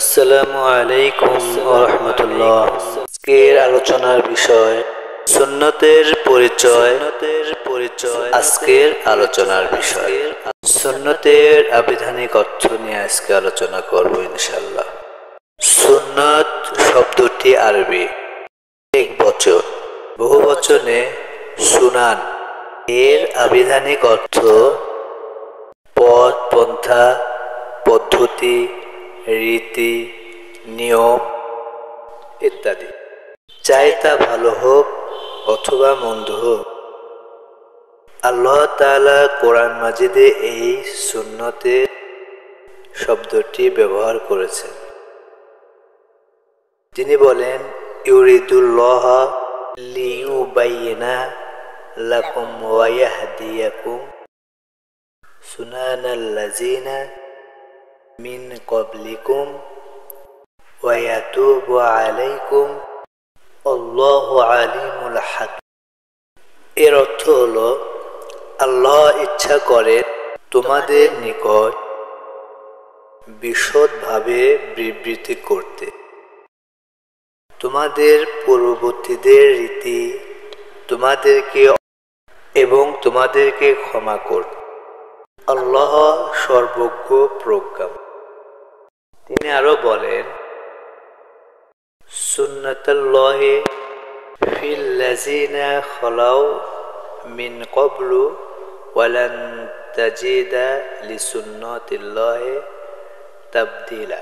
আসসালামু আলাইকুম ওয়া রাহমাতুল্লাহ। আজকের আলোচনার বিষয় সুন্নতের পরিচয়। আজকের আলোচনার বিষয় সুন্নতের আবিধানিক অর্থ নিয়ে আজকে আলোচনা করব ইনশাআল্লাহ। সুন্নত শব্দটি আরবি একবচন, বহুবচনে সুনান। এর আবিধানিক অর্থ পথ, পন্থা, পদ্ধতি, রীতি, নিয়ম ইত্যাদি, চাই তা ভালো হোক অথবা মন্দ হোক। আল্লাহ তাআলা কোরআন মাজিদে এই সুন্নতে শব্দটি ব্যবহার করেছেন। তিনি বলেন, ইউরিদুল্লাহ লিইউবাইয়িনা লাকুম ওয়া ইয়াহদিয়াকুম সুনানাল্লাযিনা মিন ক্বাবলিকুম ওয়া ইয়াতুবু আলাইকুম আল্লাহু আলিমুল হাকিম। এর অর্থ হলো, আল্লাহ ইচ্ছা করেন তোমাদের নিকট বিশদভাবে বিবৃতি করতে, তোমাদের পূর্ববর্তীদের রীতি তোমাদেরকে ক্ষমা করতে। আল্লাহ সর্বজ্ঞ প্রজ্ঞা। তিনি আরো বলেন, সুন্নাতুল্লাহি ফিল্লাযিনা খালাউ মিন ক্বাবলু ওয়া লান তাজিদা লিসুন্নাতিল্লাহি তাবদীলা।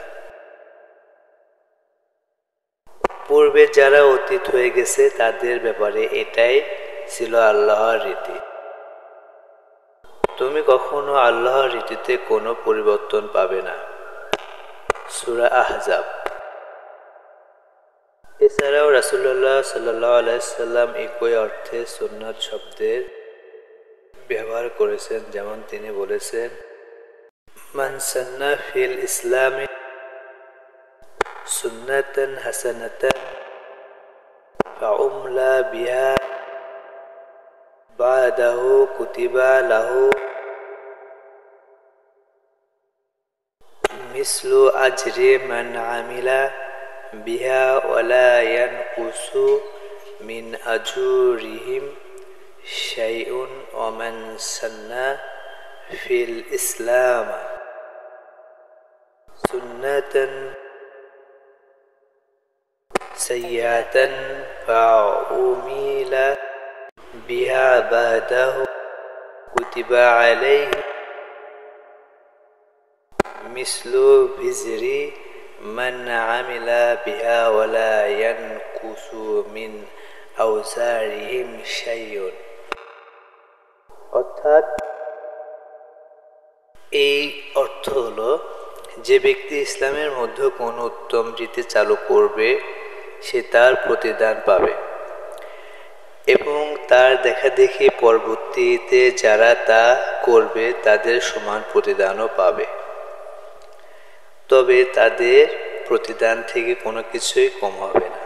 পূর্বে যারা অতীত হয়ে গেছে তাদের ব্যাপারে এটাই ছিল আল্লাহর রীতি। তুমি কখনো আল্লাহর রীতিতে কোনো পরিবর্তন পাবে না। সূরা আহজাব। এছাড়াও রাসূলুল্লাহ সাল্লাল্লাহু আলাইহি সাল্লাম একই অর্থে সুন্নাত শব্দের ব্যবহার করেছেন। যেমন তিনি বলেছেন, মান সান্না ফিল ইসলামি সুন্নাতান হাসানাতান ফাউমলা বিহা বাদাহু কুতিবা লাহু মিসলু আজরি মান আমিলা বিহা ওয়ালা ইয়ানকুসু মিন আজুরিহিম শাইউন ওয়া মান সান্না ফিল ইসলাম সুন্নাতান সাইয়্যাতান ফাউমিলা বিহা বাদাহু কুতিবা আলাইহি মিসলু বিজরি মান আমিলা বিহা ওয়ালা ইয়ানকুসু মিন আওজারিহিম শাইউন। অর্থাৎ এই অর্থ হলো, যে ব্যক্তি ইসলামের মধ্যে কোনো উত্তম রীতি চালু করবে সে তার প্রতিদান পাবে, এবং তার দেখাদেখি পরবর্তীতে যারা তা করবে তাদের সমান প্রতিদানও পাবে। তবে তাদের প্রতিদান থেকে কোনো কিছুই কম হবে না।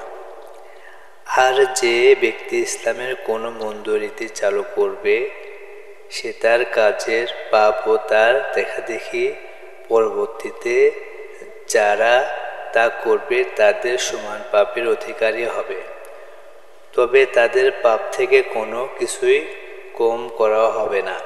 আর যে ব্যক্তি ইসলামের কোনো মন্দ রীতি চালু করবে সে তার কাজের পাপ ও তার দেখাদেখি পরবর্তীতে যারা তা করবে তাদের সমান পাপের অধিকারী হবে। তবে তাদের পাপ থেকে কোনো কিছুই কম করা হবে না।